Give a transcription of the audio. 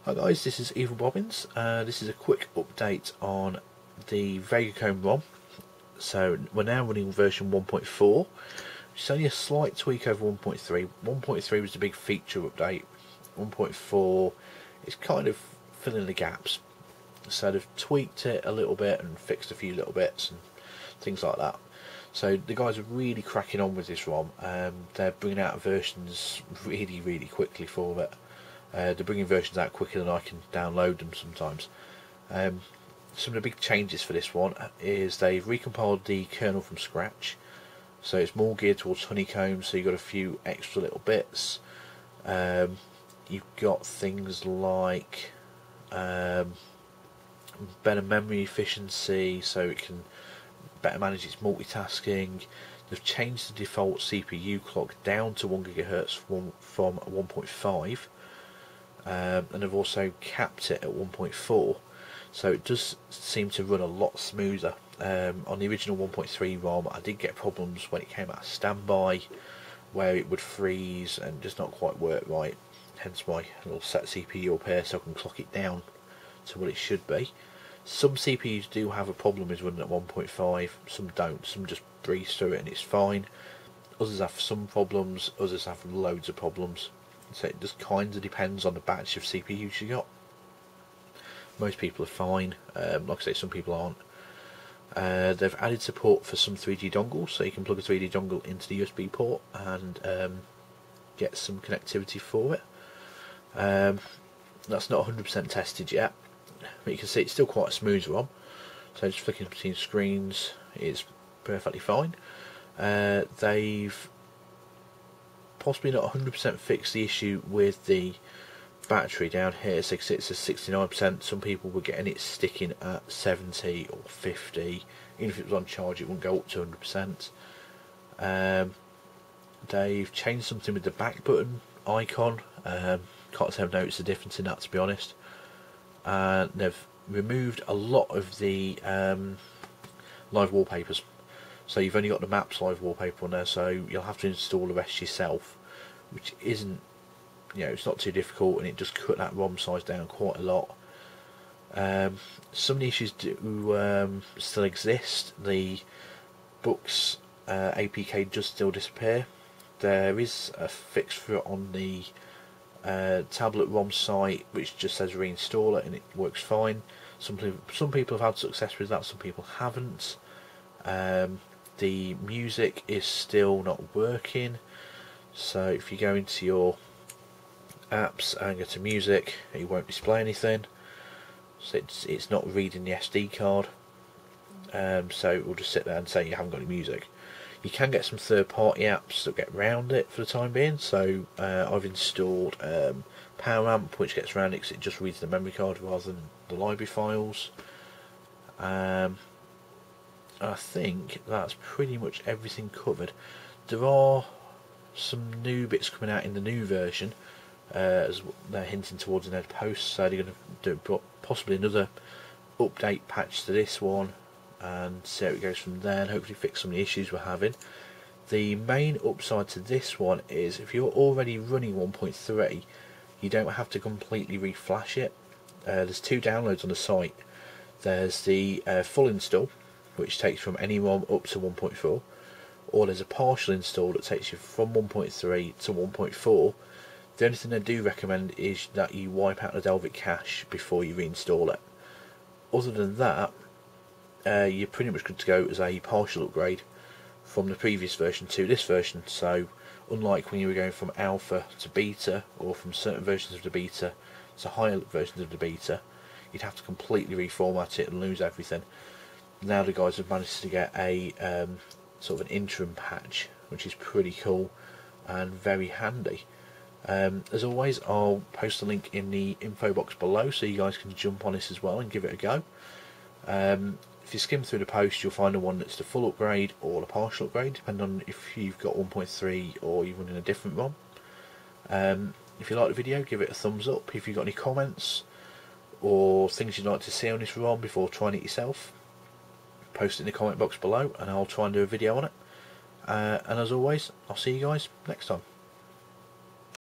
Hi guys, this is Evil Bobbins. This is a quick update on the Vegacomb ROM. So we're now running version 1.4. It's only a slight tweak over 1.3. 1.3 was the big feature update. 1.4 is kind of filling the gaps. So they've tweaked it a little bit and fixed a few little bits and things like that. So the guys are really cracking on with this ROM. They're bringing out versions really quickly for it. They're bringing versions out quicker than I can download them sometimes. Some of the big changes for this one is they've recompiled the kernel from scratch, so it's more geared towards honeycomb, so you've got a few extra little bits. You've got things like better memory efficiency, so it can better manage its multitasking. They've changed the default CPU clock down to 1 GHz from 1.5. And they've also capped it at 1.4, so it does seem to run a lot smoother. On the original 1.3 ROM I did get problems when it came out of standby where it would freeze and just not quite work right, hence my little set CPU up here so I can clock it down to what it should be. Some CPUs do have a problem with running at 1.5, some don't, some just breeze through it and it's fine. Others have some problems, others have loads of problems. So it just kind of depends on the batch of CPUs you got. Most people are fine, like I say, some people aren't. They've added support for some 3G dongles, so you can plug a 3G dongle into the USB port and get some connectivity for it. That's not 100% tested yet, but you can see it's still quite a smooth ROM. So just flicking between screens is perfectly fine. They've possibly not 100% fixed the issue with the battery down here, so it's at 69%. Some people were getting it sticking at 70 or 50. Even if it was on charge it wouldn't go up to 100%. They've changed something with the back button icon. Can't say I've noticed a difference in that, to be honest. They've removed a lot of the live wallpapers. So you've only got the Maps live wallpaper on there, so you'll have to install the rest yourself, which isn't, it's not too difficult, and it does cut that ROM size down quite a lot. Some of the issues do still exist. The books APK does still disappear. There is a fix for it on the tablet ROM site, which just says reinstall it and it works fine. Some people have had success with that, some people haven't. The music is still not working, so if you go into your apps and go to music, it won't display anything, so it's not reading the SD card, so it will just sit there and say you haven't got any music. You can get some third-party apps that get around it for the time being, so I've installed PowerAmp, which gets around it because it just reads the memory card rather than the library files. I think that's pretty much everything covered. There are some new bits coming out in the new version, as they're hinting towards an post, so they're going to do possibly another update patch to this one and see how it goes from there, and hopefully fix some of the issues we're having. The main upside to this one is if you're already running 1.3, you don't have to completely reflash it. There's two downloads on the site. There's the full install, which takes from any ROM up to 1.4, or there's a partial install that takes you from 1.3 to 1.4. The only thing I do recommend is that you wipe out the Delvic cache before you reinstall it. Other than that, you're pretty much good to go as a partial upgrade from the previous version to this version. So unlike when you were going from alpha to beta, or from certain versions of the beta to higher versions of the beta, you'd have to completely reformat it and lose everything. Now the guys have managed to get a sort of an interim patch, which is pretty cool and very handy. As always, I'll post a link in the info box below so you guys can jump on this as well and give it a go. If you skim through the post, you'll find the one that's the full upgrade or the partial upgrade, depending on if you've got 1.3 or you're running a different ROM. If you like the video, give it a thumbs up. If you've got any comments or things you'd like to see on this ROM before trying it yourself, post it in the comment box below and I'll try and do a video on it. And as always, I'll see you guys next time.